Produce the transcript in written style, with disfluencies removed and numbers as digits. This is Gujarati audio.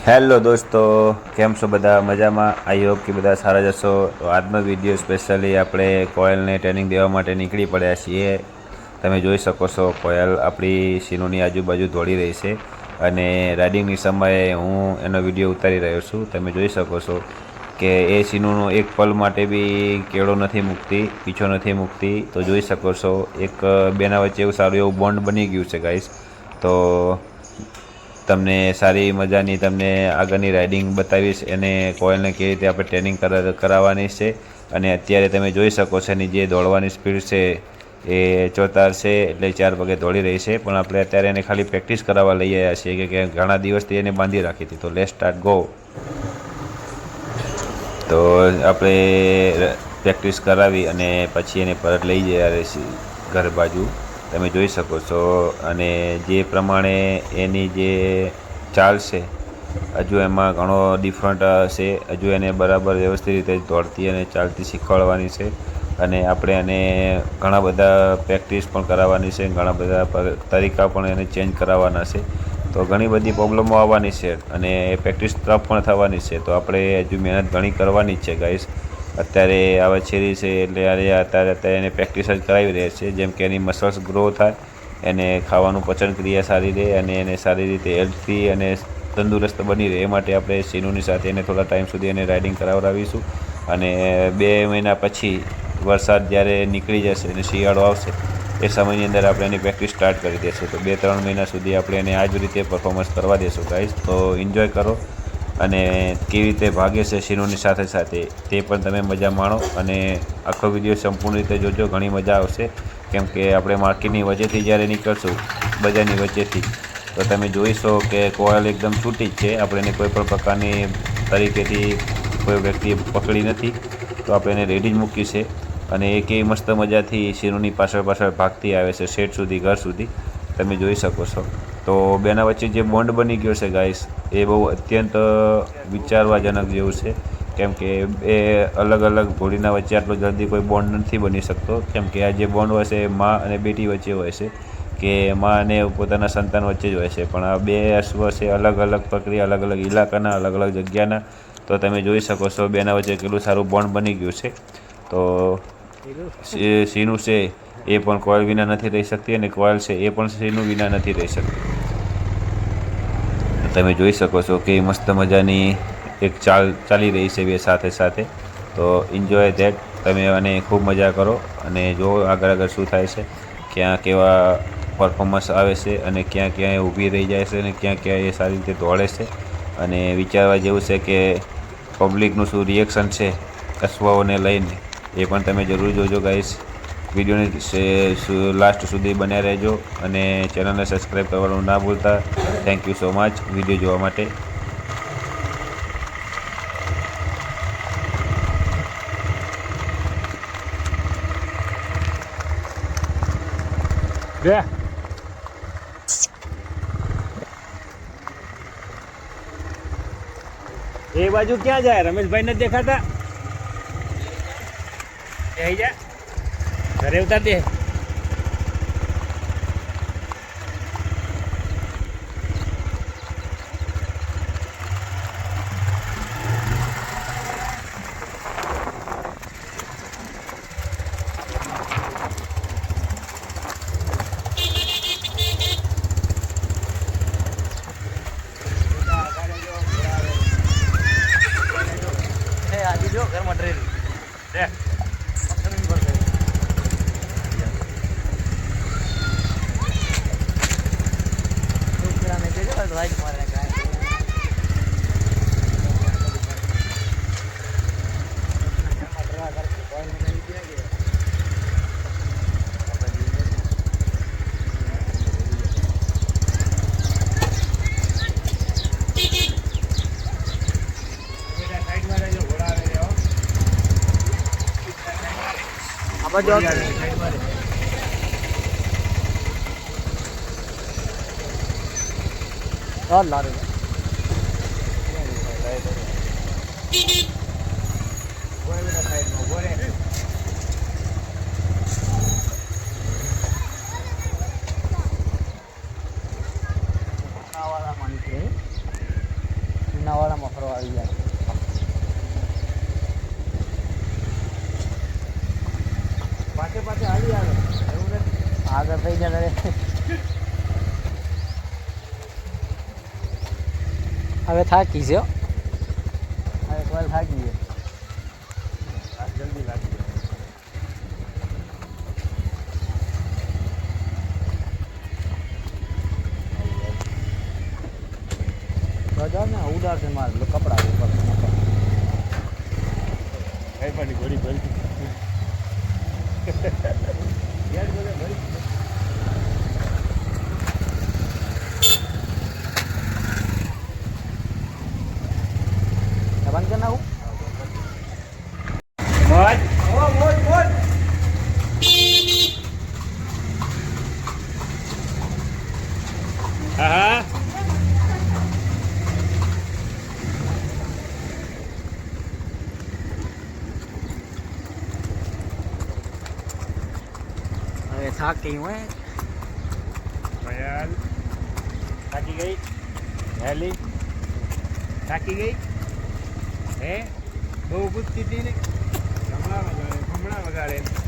હેલો દોસ્તો, કેમ છો બધા? મજામાં? આઈ હોપ કે બધા સારા જશો. તો આજનો વિડીયો સ્પેશિયલી આપણે કોયલને ટ્રેનિંગ દેવા માટે નીકળી પડ્યા છીએ. તમે જોઈ શકો છો કોયલ આપણી સીનોની આજુબાજુ દોડી રહી છે અને રાઇડિંગની સમયે હું એનો વિડીયો ઉતારી રહ્યો છું. તમે જોઈ શકો છો કે એ સીનોનો એક પલ માટે બી કેળો નથી મૂકતી, પીછો નથી મૂકતી. તો જોઈ શકો છો એક બેના વચ્ચે એવું સારું એવું બોન્ડ બની ગયું છે ગાઈસ. તો તમને સારી મજાની તમને આગળની રાઇડિંગ બતાવીશ અને કોયલને કેવી રીતે આપણે ટ્રેનિંગ કરાવવાની છે. અને અત્યારે તમે જોઈ શકો છો એની જે દોડવાની સ્પીડ છે એ ચોતાર છે, એટલે 4 પગે દોડી રહી છે. પણ આપણે અત્યારે એને ખાલી પ્રેક્ટિસ કરાવવા લઈ આવ્યા છીએ કે ઘણા દિવસથી એને બાંધી રાખી હતી. તો લેટ્સ સ્ટાર્ટ ગો. તો આપણે પ્રેક્ટિસ કરાવી અને પછી એને પરત લઈ જઈએ છીએ ઘર બાજુ. તમે જોઈ શકો છો અને જે પ્રમાણે એની જે ચાલ છે હજુ એમાં ઘણો ડિફરન્ટ છે. હજુ એને બરાબર વ્યવસ્થિત રીતે દોડતી અને ચાલતી શીખવાડવાની છે અને આપણે એને ઘણા બધા પ્રેક્ટિસ પણ કરાવવાની છે, ઘણા બધા તરીકા પણ એને ચેન્જ કરાવવાના છે. તો ઘણી બધી પ્રોબ્લેમો આવવાની છે અને એ પ્રેક્ટિસ ટફ પણ થવાની છે. તો આપણે હજુ મહેનત ઘણી કરવાની જ છે ગાઈસ. અત્યારે આવે છેરી છે એટલે અત્યારે એને પ્રેક્ટિસ જ કરાવી રહ્યા છે, જેમ કે એની મસલ્સ ગ્રો થાય, એને ખાવાનું પચન ક્રિયા સારી રહે અને એને સારી રીતે હેલ્થથી અને તંદુરસ્ત બની રહે. એ માટે આપણે સીનુની સાથે એને થોડા ટાઈમ સુધી એને રાઇડિંગ કરાવડાવીશું અને 2 મહિના પછી વરસાદ જ્યારે નીકળી જશે અને શિયાળો આવશે એ સમયની અંદર આપણે એની પ્રેક્ટિસ સ્ટાર્ટ કરી દઈશું. તો 2-3 મહિના સુધી આપણે એને આ જ રીતે પરફોર્મન્સ કરવા દઈશું ગાઈસ. તો એન્જોય કરો અને કેવી રીતે ભાગે છે સીનુની સાથે સાથે તે પણ તમે મજા માણો અને આખો વિડીયો સંપૂર્ણ રીતે જોજો, ઘણી મજા આવશે. કેમ કે આપણે માર્કેટની વચ્ચેથી જ્યારે નીકળશું, બજારની વચ્ચેથી, તો તમે જોઈશો કે કોયલ એકદમ છૂટી જ છે. આપણે એને કોઈ પણ પ્રકારની તરીકેથી કોઈ વ્યક્તિએ પકડી નથી. તો આપણે એને રેડી જ મૂકી છે અને એ કેવી મસ્ત મજાથી સીનુની પાછળ પાછળ ભાગતી આવે છે શેડ સુધી, ઘર સુધી. તમે જોઈ શકો છો. તો બેના વચ્ચે જે બોન્ડ બની ગયો છે ગાઈસ, એ બહુ અત્યંત વિચારવાજનક જેવું છે. કેમ કે એ અલગ અલગ ઘોડીના વચ્ચે આટલો જલ્દી કોઈ બોન્ડ નથી બની શકતો. કેમ કે આ જે બોન્ડ હોય છે એ મા અને બેટી વચ્ચે હોય છે, કે મા અને પોતાના સંતાન વચ્ચે જ હોય છે. પણ આ બે અશ્વ છે અલગ અલગ પ્રક્રિયા, અલગ અલગ ઇલાકાના, અલગ અલગ જગ્યાના. તો તમે જોઈ શકો છો બેના વચ્ચે કેટલું સારું બોન્ડ બની ગયું છે. તો સીનું છે એ પણ કોયલ વિના નથી રહી શકતી અને કોયલ છે એ પણ સીનું વિના નથી રહી શકતી. તમે જોઈ શકો છો કે મસ્ત મજાની એક ચાલી રહી છે બે સાથે સાથે. તો એન્જોય ધેટ. તમે અને ખૂબ મજા કરો અને જો આગળ આગળ શું થાય છે, ક્યાં કેવા પરફોર્મન્સ આવે છે અને ક્યાં ક્યાં એ ઊભી રહી જાય છે અને ક્યાં ક્યાં એ સારી રીતે દોડે છે. અને વિચારવા જેવું છે કે પબ્લિકનું શું રિએક્શન છે અશ્વાઓને લઈને, એ પણ તમે જરૂર જોજો ગાઈસ. વિડીયોની લાસ્ટ સુધી બન્યા રહેજો અને ચેનલને સબસ્ક્રાઈબ કરવાનું ના ભૂલતા. Thank you so much video જોવા માટે. એ બાજુ ક્યાં જાય? રમેશભાઈ ને દેખાતા? એ જા ઘરે ઉતાર દે. આજે જો ઘરમાં ટ્રેન પાછે પાછે હાલી આવે એવું નથી આગળ થઈ જાય હવે થાકી છે હો. હવે કોલ થાકી ગયો આ જલ્દી લાગી જાય ને ઉડાર છે મારે કપડા ઉપર કઈ પણ ઘોડી ભરી યાર બોલે ભરી બંધ કરી નાખું મોજ મોજ મોજ હા હવે થાકી હું ભયાલ થાકી ગઈ હેલી થાકી ગઈ હે બહુ પૂછતી હતી ને હમણાં વગાડે